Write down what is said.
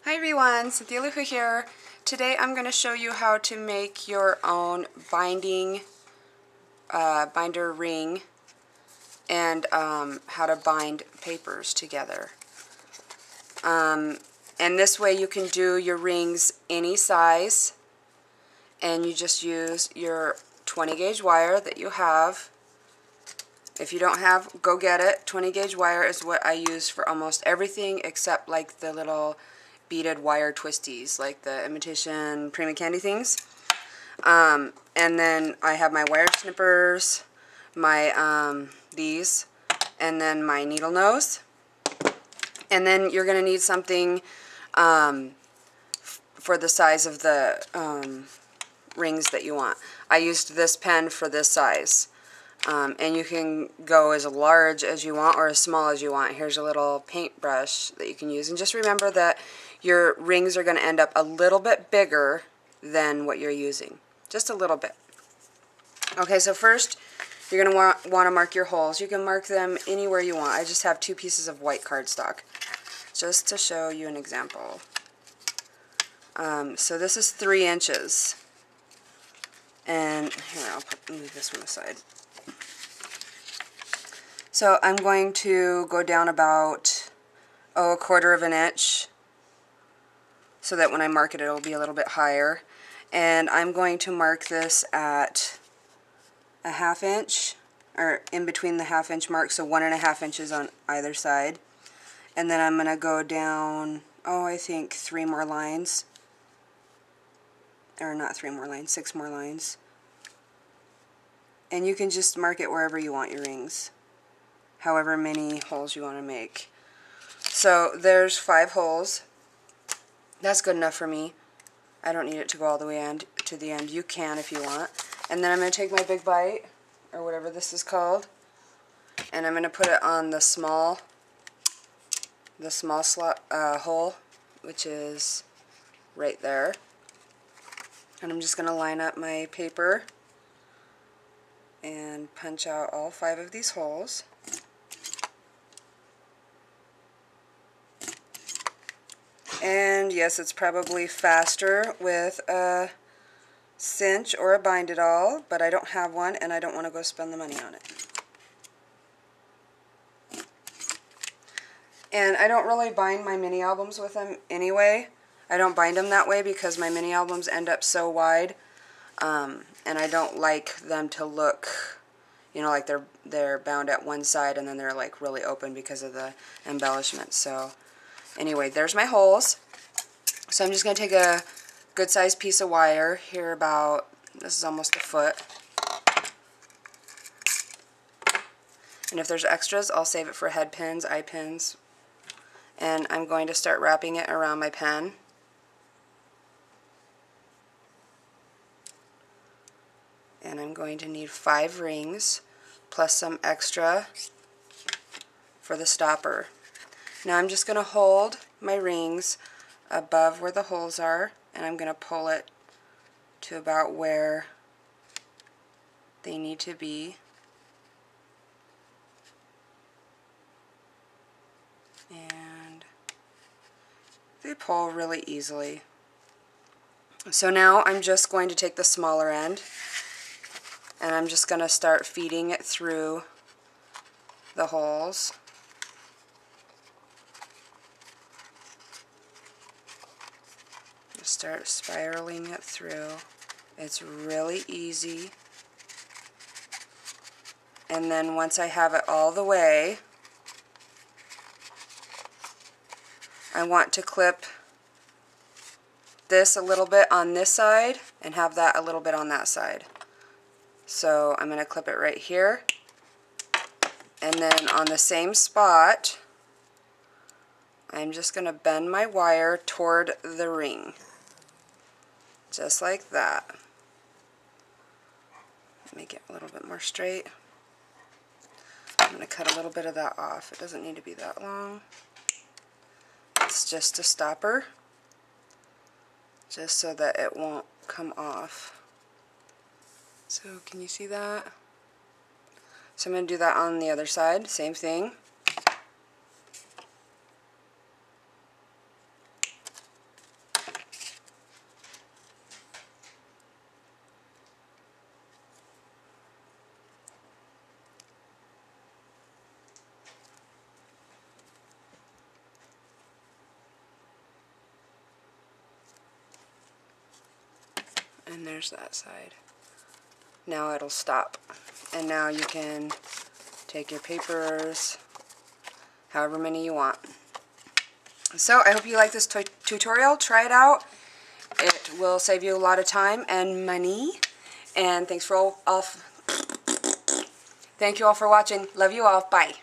Hi everyone, Cynthia Luhu here. Today I'm going to show you how to make your own binder ring and how to bind papers together. And this way you can do your rings any size, and you just use your 20 gauge wire that you have. If you don't have, go get it. 20 gauge wire is what I use for almost everything except like the little beaded wire twisties, like the imitation Prima Candy things. And then I have my wire snippers, my these, and then my needle nose. And then you're going to need something for the size of the rings that you want. I used this pen for this size. And you can go as large as you want or as small as you want. Here's a little paintbrush that you can use. And just remember that your rings are going to end up a little bit bigger than what you're using. Just a little bit. Okay, so first you're going to want to mark your holes. You can mark them anywhere you want. I just have 2 pieces of white cardstock just to show you an example. So this is 3 inches. And here, I'll move this one aside. So I'm going to go down about, a 1/4 of an inch so that when I mark it, it'll be a little bit higher. And I'm going to mark this at a 1/2 inch, or in between the 1/2 inch mark, so 1.5 inches on either side. And then I'm going to go down, I think 3 more lines. Or not 3 more lines, 6 more lines. And you can just mark it wherever you want your rings, however many holes you want to make. So there's 5 holes. That's good enough for me. I don't need it to go all the way to the end. You can if you want. And then I'm going to take my big bite, or whatever this is called, and I'm going to put it on the small slot hole, which is right there. And I'm just going to line up my paper and punch out all 5 of these holes. And yes, it's probably faster with a cinch or a bind-it-all, but I don't have one and I don't want to go spend the money on it. And I don't really bind my mini albums with them anyway. I don't bind them that way because my mini albums end up so wide, and I don't like them to look, like they're bound at one side and then they're like really open because of the embellishment. So anyway, there's my holes. So I'm just going to take a good sized piece of wire here, about, this is almost 1 foot. And if there's extras, I'll save it for head pins, eye pins. And I'm going to start wrapping it around my pen. And I'm going to need 5 rings plus some extra for the stopper. Now I'm just going to hold my rings above where the holes are, and I'm going to pull it to about where they need to be. And they pull really easily. So now I'm just going to take the smaller end, and I'm just going to start feeding it through the holes. Just start spiraling it through. It's really easy. And then once I have it all the way, I want to clip this a little bit on this side and have that a little bit on that side. So I'm going to clip it right here, and then on the same spot I'm just going to bend my wire toward the ring, just like that. Make it a little bit more straight. I'm going to cut a little bit of that off. It doesn't need to be that long. It's just a stopper, just so that it won't come off. So can you see that? So I'm going to do that on the other side, same thing. And there's that side. Now it'll stop. And now you can take your papers, however many you want. So I hope you like this tutorial. Try it out. It will save you a lot of time and money. And thank you all for watching. Love you all. Bye.